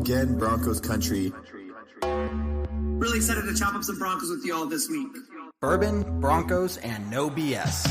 again, Broncos country. Really excited to chop up some Broncos with you all this week. Bourbon, Broncos, and no BS.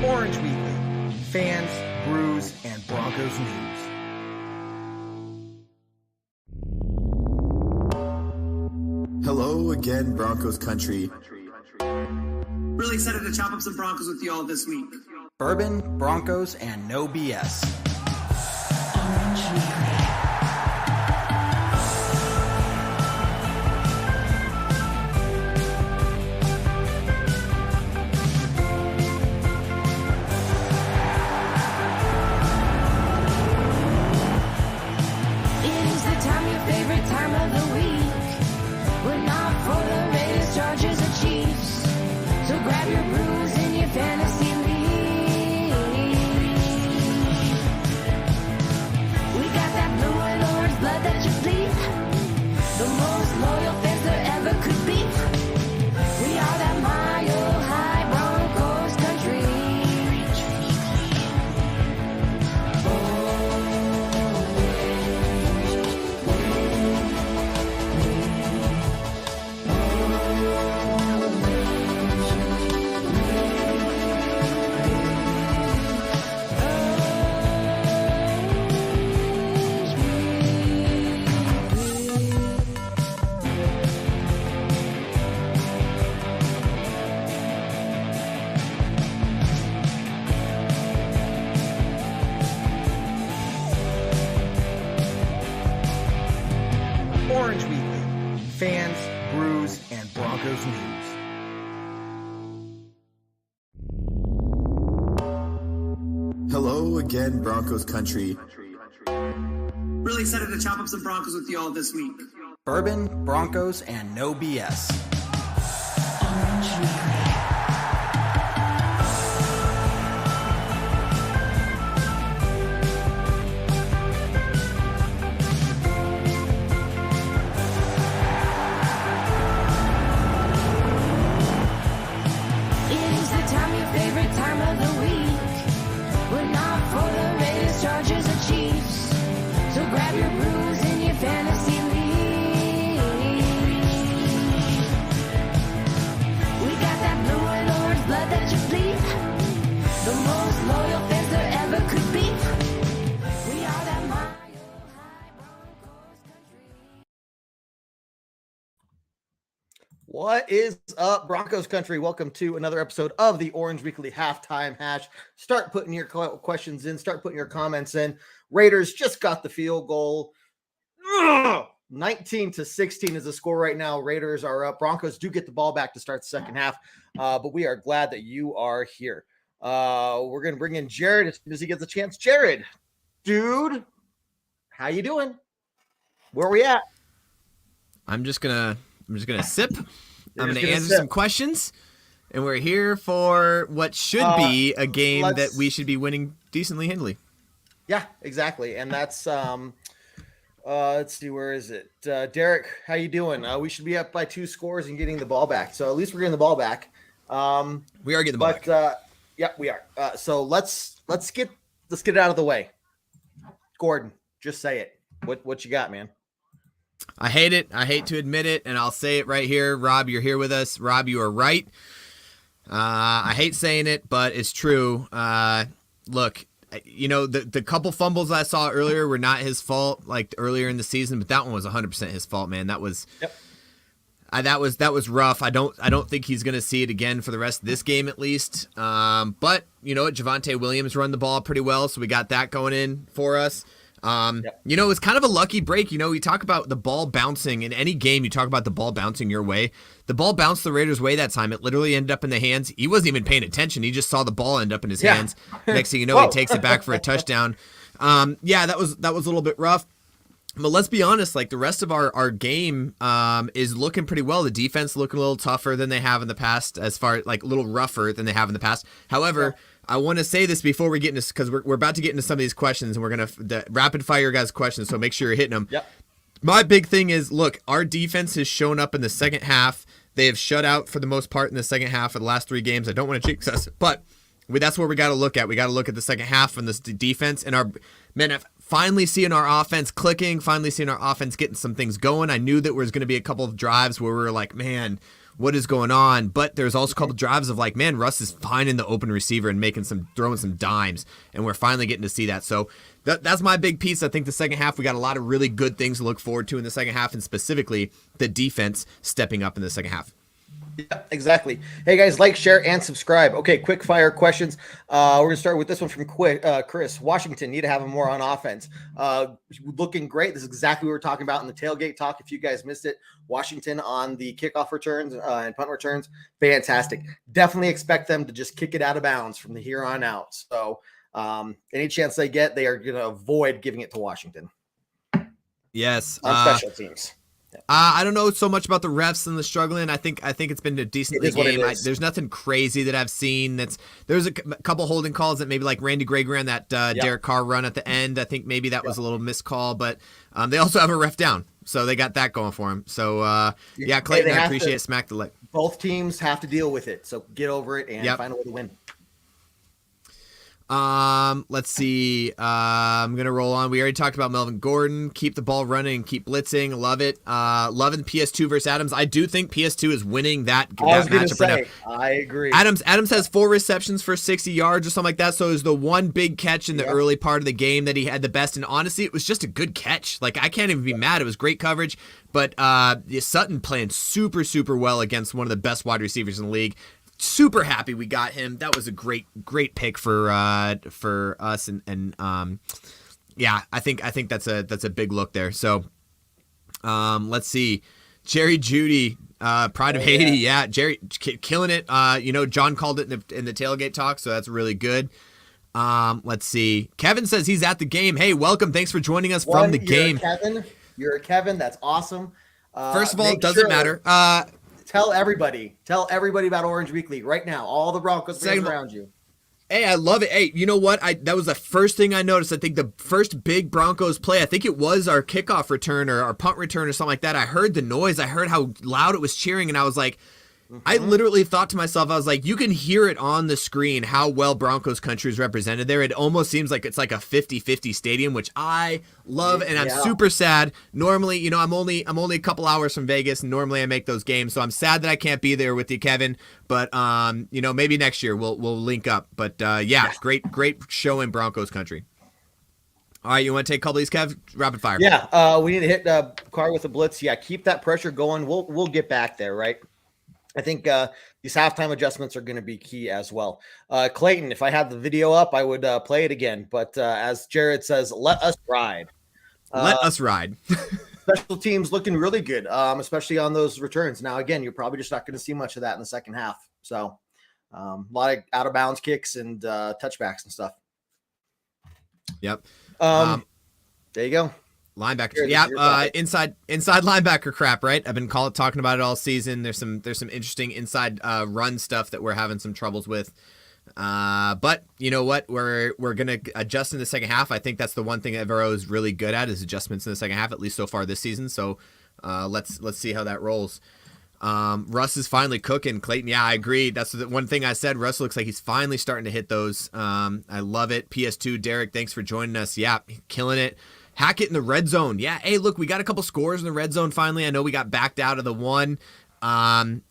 Orange Weekly, fans, brews, and Broncos news. Hello again, Broncos country. Really excited to chop up some Broncos with you all this week. Bourbon, Broncos, and no BS. Orange Weekly, fans, brews, and Broncos news. Hello again, Broncos country. Really excited to chop up some Broncos with you all this week. Bourbon, Broncos, and no BS. What is up, Broncos country? Welcome to another episode of the Orange Weekly Halftime Hash. Start putting your questions in. Start putting your comments in. Raiders just got the field goal. 19-16 is the score right now. Raiders are up. Broncos do get the ball back to start the second half, but we are glad that you are here. We're going to bring in Jared as soon as he gets a chance. Jared, dude, how you doing? Where are we at? I'm just gonna sip. I'm gonna answer some questions, and we're here for what should be a game that we should be winning decently handily. Yeah, exactly. And that's let's see, where is it? Derek, how you doing? We should be up by 2 scores and getting the ball back. So at least we're getting the ball back. We are getting the ball back. Yeah, we are. So let's get get it out of the way. Gordon, just say it. What you got, man? I hate it. I hate to admit it, and I'll say it right here. Rob, you're here with us. Rob, you are right. I hate saying it, but it's true. Look, the couple fumbles I saw earlier were not his fault, like earlier in the season, but that one was 100% his fault, man. That was that was rough. I don't think he's going to see it again for the rest of this game at least. But you know what? Javonte Williams run the ball pretty well, so we got that going in for us. It's kind of a lucky break. We talk about the ball bouncing in any game. You talk about the ball bouncing your way. The ball bounced the Raiders' way that time. It literally ended up in the hands. He wasn't even paying attention. He just saw the ball end up in his hands. Next thing you know, he takes it back for a touchdown. That was a little bit rough. But let's be honest, like the rest of our game is looking pretty well. The defense looking a little tougher than they have in the past, as far like a little rougher than they have in the past. However, I want to say this before we get into, because we're about to get into some of these questions, and we're going to rapid fire guys questions, so make sure you're hitting them. Yep. My big thing is, look, our defense has shown up in the second half. They have shut out for the most part in the second half of the last 3 games. I don't want to jinx us, but that's what we got to look at. We got to look at the second half and this defense, and our men finally seeing our offense clicking, finally seeing our offense getting some things going. I knew that there was going to be a couple of drives where we were like, man, what is going on? But there's also a couple of drives of like, man, Russ is finding the open receiver and throwing some dimes, and we're finally getting to see that. So that's my big piece. I think the second half, we got a lot of really good things to look forward to in the second half, and specifically the defense stepping up in the second half. Yeah, exactly. Hey guys, like, share, and subscribe. Okay, quick fire questions. We're gonna start with this one from Chris. Washington, need to have him more on offense. Looking great. This is exactly what we were talking about in the tailgate talk. If you guys missed it, Washington on the kickoff returns and punt returns, fantastic. Definitely expect them to just kick it out of bounds from the here on out. So any chance they get, they are gonna avoid giving it to Washington. Yes. On special teams. I don't know so much about the refs and the struggling. I think it's been a decent game. There's nothing crazy that I've seen. There's a couple holding calls that maybe like Randy Gregory on that Derek Carr run at the end. I think maybe that was a little missed call, but they also have a ref down, so they got that going for them. So Clayton, I appreciate it. Smack the leg. Both teams have to deal with it, so get over it and find a way to win. Let's see. I'm gonna roll on. We already talked about Melvin Gordon. Keep the ball running and keep blitzing. Love it. Loving PS2 versus Adams. I do think PS2 is winning that matchup right now. I agree. Adams has 4 receptions for 60 yards or something like that. So it was the one big catch in the early part of the game that he had the best. And honestly, it was just a good catch. Like, I can't even be mad. It was great coverage. But Sutton playing super, super well against one of the best wide receivers in the league. Super happy we got him. That was a great pick for us, and I think that's a big look there. So let's see, Jerry Jeudy, Pride of Haiti, Jerry killing it. John called it in the tailgate talk, so that's really good. Let's see, Kevin says he's at the game. Hey, welcome, thanks for joining us from the game. You're a Kevin. That's awesome. First of all, it doesn't matter. Tell everybody about Orange Weekly right now. All the Broncos fans around you. Hey, I love it. Hey, you know what? That was the first thing I noticed. I think the first big Broncos play, I think it was our kickoff return or our punt return or something like that. I heard the noise. I heard how loud it was cheering, and I was like, I literally thought to myself, I was like, you can hear it on the screen how well Broncos country is represented there. It almost seems like it's like a 50-50 stadium, which I love, and I'm super sad. Normally, I'm only a couple hours from Vegas, and normally I make those games, so I'm sad that I can't be there with you, Kevin. But maybe next year we'll link up. But great show in Broncos country. All right, you want to take a couple of these, Kev? Rapid fire. Yeah, we need to hit Carr with a blitz. Yeah, keep that pressure going. We'll get back there, right? I think these halftime adjustments are going to be key as well. Clayton, if I had the video up, I would play it again. But as Jared says, let us ride. Let us ride. Special teams looking really good, especially on those returns. Now, again, you're probably just not going to see much of that in the second half. So a lot of out-of-bounds kicks and touchbacks and stuff. Yep. There you go. Linebackers, inside linebacker crap, right? I've been talking about it all season. There's some interesting inside run stuff that we're having some troubles with. But you know what? We're gonna adjust in the second half. I think that's the one thing Evero is really good at is adjustments in the second half, at least so far this season. So let's see how that rolls. Russ is finally cooking. Clayton, yeah, I agree. That's the one thing I said. Russ looks like he's finally starting to hit those. I love it. PS2, Derek, thanks for joining us. Yeah, killing it. Hackett in the red zone. Yeah, hey, look, we got a couple scores in the red zone finally. I know we got backed out of the one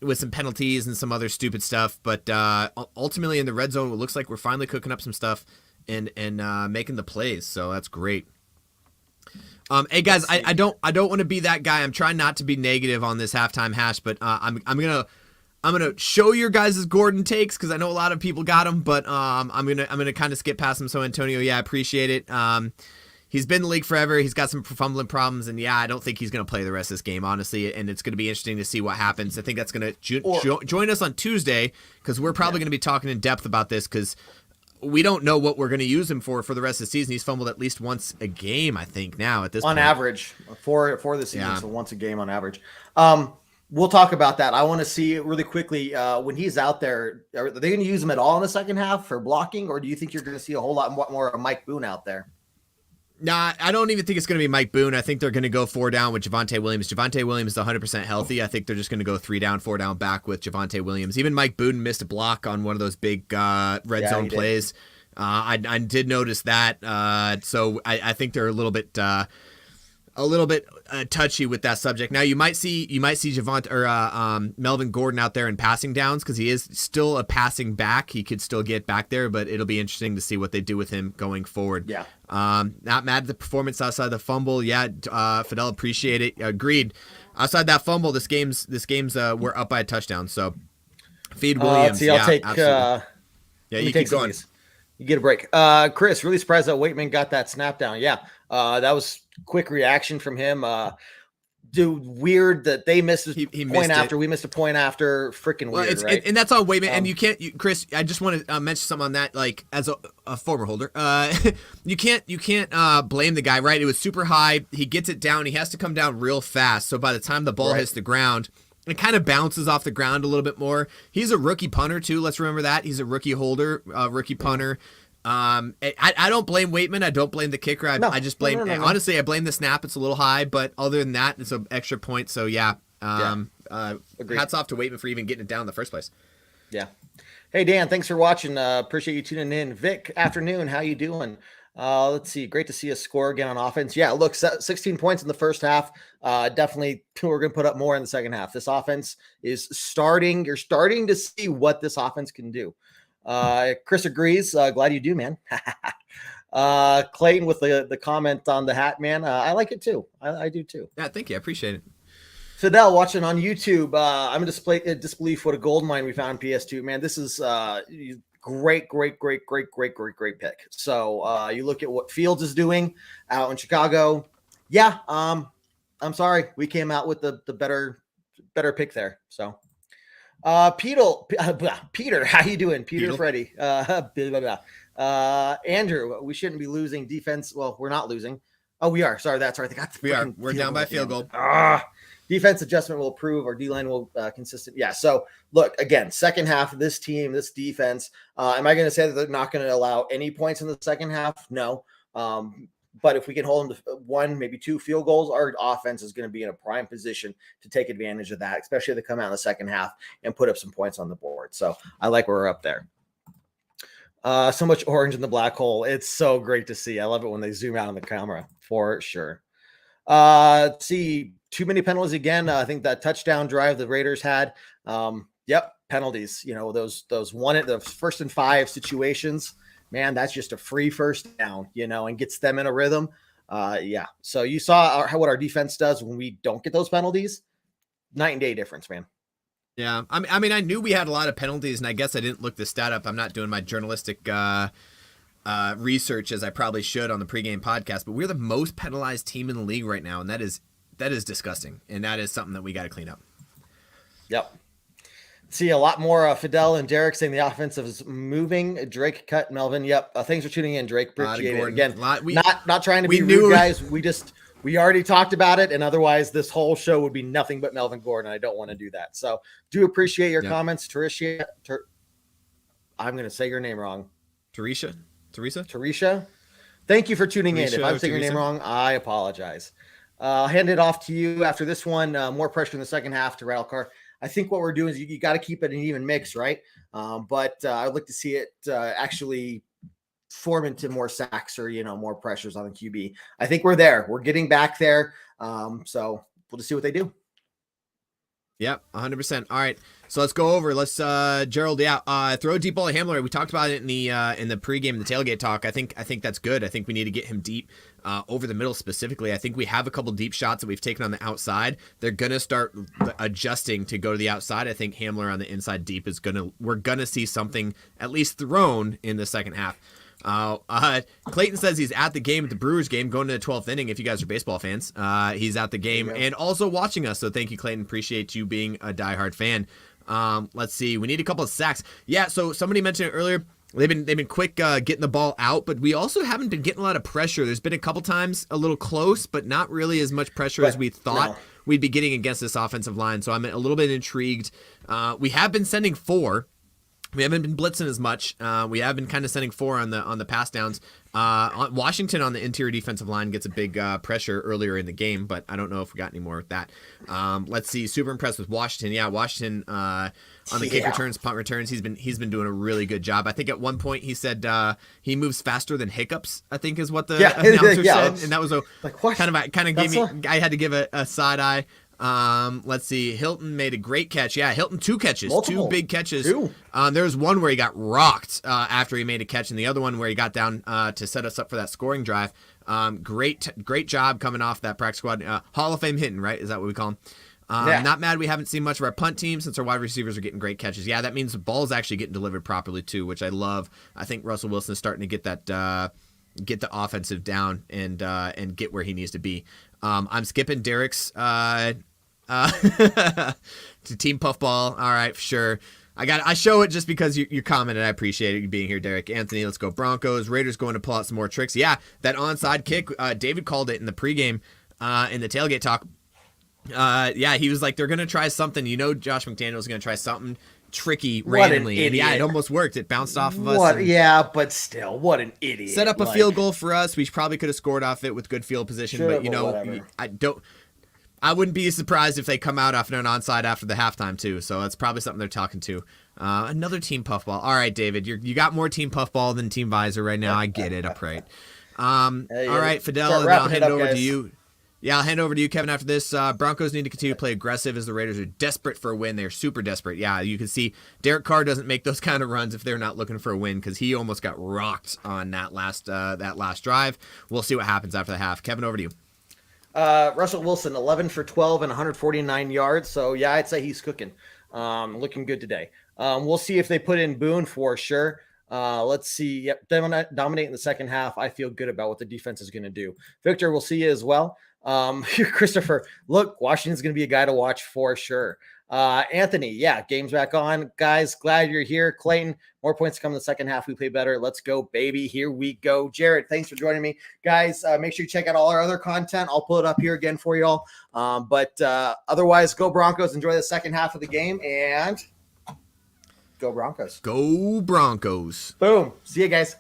with some penalties and some other stupid stuff, but ultimately in the red zone, it looks like we're finally cooking up some stuff and making the plays. So that's great. Hey guys, I don't want to be that guy. I'm trying not to be negative on this halftime hash, but I'm gonna show your guys' Gordon takes because I know a lot of people got him, but I'm gonna kind of skip past him. So Antonio, yeah, I appreciate it. He's been in the league forever. He's got some fumbling problems, and yeah, I don't think he's going to play the rest of this game, honestly, and it's going to be interesting to see what happens. I think that's going to join us on Tuesday because we're probably going to be talking in depth about this because we don't know what we're going to use him for the rest of the season. He's fumbled at least once a game, I think, now at this point. On average for the season, so once a game on average. We'll talk about that. I want to see really quickly when he's out there, are they going to use him at all in the second half for blocking, or do you think you're going to see a whole lot more of Mike Boone out there? Nah, I don't even think it's going to be Mike Boone. I think they're going to go 4 down with Javonte Williams. Javonte Williams is 100% healthy. I think they're just going to go 3 down, 4 down back with Javonte Williams. Even Mike Boone missed a block on one of those big red zone plays. I did notice that. So I think they're a little bit touchy with that subject. Now you might see Javonte or Melvin Gordon out there in passing downs because he is still a passing back. He could still get back there, but it'll be interesting to see what they do with him going forward. Yeah. Not mad at the performance outside the fumble. Yeah, Fidel, appreciate it. Agreed. Outside that fumble, this game's we're up by a touchdown. So feed Williams. I'll take. Yeah, you keep going. You get a break. Chris, really surprised that Waitman got that snap down. Yeah, that was quick reaction from him. Dude, weird that they missed a point after. We missed a point after. Freaking weird, right? And that's on Waitman. And you can't, Chris, I just want to mention something on that. Like, as a former holder, you can't blame the guy, right? It was super high. He gets it down. He has to come down real fast. So by the time the ball hits the ground, it kind of bounces off the ground a little bit more. He's a rookie punter too. Let's remember that. He's a rookie holder, rookie punter. I don't blame Waitman. I don't blame the kicker. I just blame, honestly, I blame the snap. It's a little high, but other than that, it's an extra point. So yeah, hats off to Waitman for even getting it down in the first place. Yeah. Hey, Dan, thanks for watching. Appreciate you tuning in. Vic, afternoon. How you doing? Let's see. Great to see us score again on offense. Yeah, look, 16 points in the first half. Definitely we're going to put up more in the second half. This offense is starting. You're starting to see what this offense can do. Chris agrees. Glad you do, man. Clayton with the comment on the hat, man. I like it too. I do too. Yeah, thank you. I appreciate it. Fidel watching on YouTube. I'm in disbelief what a gold mine we found in PS2, man. This is great pick. So you look at what Fields is doing out in Chicago. Yeah, I'm sorry, we came out with the better pick there. So Peter, how you doing? Peter, Freddie, Andrew, we shouldn't be losing defense. Well, we're not losing. Oh, we are. Sorry, that's right. We're down by field goal. Defense adjustment will improve. Our D-line will consistent. Yeah. So look, again, second half of this team, this defense, am I going to say that they're not going to allow any points in the second half? No. But if we can hold them to 1, maybe 2 field goals, our offense is going to be in a prime position to take advantage of that, especially if they come out in the second half and put up some points on the board. So I like where we're up there. So much orange in the black hole. It's so great to see. I love it when they zoom out on the camera for sure. Let's see. Too many penalties again. I think that touchdown drive the Raiders had. Yep, penalties. You know, those the 1st and 5 situations. Man, that's just a free first down, you know, and gets them in a rhythm. Yeah. So you saw what our defense does when we don't get those penalties. Night and day difference, man. Yeah. I mean, I knew we had a lot of penalties, and I guess I didn't look the stat up. I'm not doing my journalistic research as I probably should on the pregame podcast, but we're the most penalized team in the league right now, and that is disgusting, and that is something that we got to clean up. Yep. See a lot more Fidel and Derek saying the offensive is moving. Drake cut Melvin. Yep. Thanks for tuning in, Drake. Appreciate it. Again, not trying to be rude, guys. We already talked about it, and otherwise this whole show would be nothing but Melvin Gordon. I don't want to do that. So do appreciate your comments, Teresia. I'm going to say your name wrong. Teresa. Thank you for tuning in. If I'm saying your name wrong, I apologize. I'll hand it off to you after this one. More pressure in the second half to Rattlecar. I think what we're doing is you got to keep it an even mix, right? But I'd like to see it actually form into more sacks or, more pressures on the QB. I think we're there. We're getting back there. So we'll just see what they do. Yep, 100%. All right, so let's go over. Let's Gerald, throw a deep ball to Hamler. We talked about it in the pregame, the tailgate talk. I think that's good. I think we need to get him deep over the middle specifically. I think we have a couple deep shots that we've taken on the outside. They're gonna start adjusting to go to the outside. I think Hamler on the inside deep we're gonna see something at least thrown in the second half. Clayton says he's at the game at the Brewers game, going to the 12th inning. If you guys are baseball fans, he's at the game and also watching us. So thank you, Clayton. Appreciate you being a diehard fan. Let's see. We need a couple of sacks. Yeah. So somebody mentioned it earlier. They've been quick getting the ball out, but we also haven't been getting a lot of pressure. There's been a couple times a little close, but not really as much pressure as we thought we'd be getting against this offensive line. So I'm a little bit intrigued. We have been sending 4. We haven't been blitzing as much. We have been kind of sending 4 on the pass downs. Washington on the interior defensive line gets a big pressure earlier in the game, but I don't know if we got any more with that. Let's see. Super impressed with Washington. Yeah, Washington on the kick returns, punt returns. He's been doing a really good job. I think at one point he said he moves faster than hiccups, I think is what the announcer said, and that was kind of gave me. I had to give a side eye. Let's see. Hilton made a great catch. Yeah, Hilton 2 catches, multiple. 2 big catches. There was one where he got rocked after he made a catch, and the other one where he got down to set us up for that scoring drive. Great job coming off that practice squad. Hall of Fame hitting, right? Is that what we call him? Not mad we haven't seen much of our punt team since our wide receivers are getting great catches. Yeah, that means the ball is actually getting delivered properly too, which I love. I think Russell Wilson is starting to get that get the offensive down and get where he needs to be. I'm skipping Derek's to Team Puffball. All right, sure. I show it just because you commented. I appreciate you being here, Derek. Anthony, let's go Broncos. Raiders going to pull out some more tricks. Yeah, that onside kick. David called it in the pregame, in the tailgate talk. Yeah, he was like, they're gonna try something. Josh McDaniel's gonna try something tricky randomly. And yeah, it almost worked. It bounced off of us. Yeah, but still, what an idiot. Set up a field goal for us. We probably could have scored off it with good field position, but I wouldn't be surprised if they come out after an onside after the halftime too. So that's probably something they're talking to. Another Team Puffball. All right, David, you got more Team Puffball than Team Visor right now. I get it. Upright. All right, Fidel, and I'll hand it over to you. Yeah, I'll hand over to you, Kevin, after this. Broncos need to continue to play aggressive as the Raiders are desperate for a win. They're super desperate. Yeah, you can see Derek Carr doesn't make those kind of runs if they're not looking for a win because he almost got rocked on that last drive. We'll see what happens after the half. Kevin, over to you. Russell Wilson, 11 for 12 and 149 yards. So, yeah, I'd say he's cooking. Looking good today. We'll see if they put in Boone for sure. Let's see. Yep, dominate in the second half. I feel good about what the defense is going to do. Victor, we'll see you as well. Christopher, look, Washington's going to be a guy to watch for sure. Anthony, yeah, game's back on. Guys, glad you're here. Clayton, more points to come in the second half. We play better. Let's go, baby. Here we go. Jared, thanks for joining me. Guys, make sure you check out all our other content. I'll pull it up here again for y'all. But otherwise, go Broncos. Enjoy the second half of the game, and go Broncos. Go Broncos. Boom. See you guys.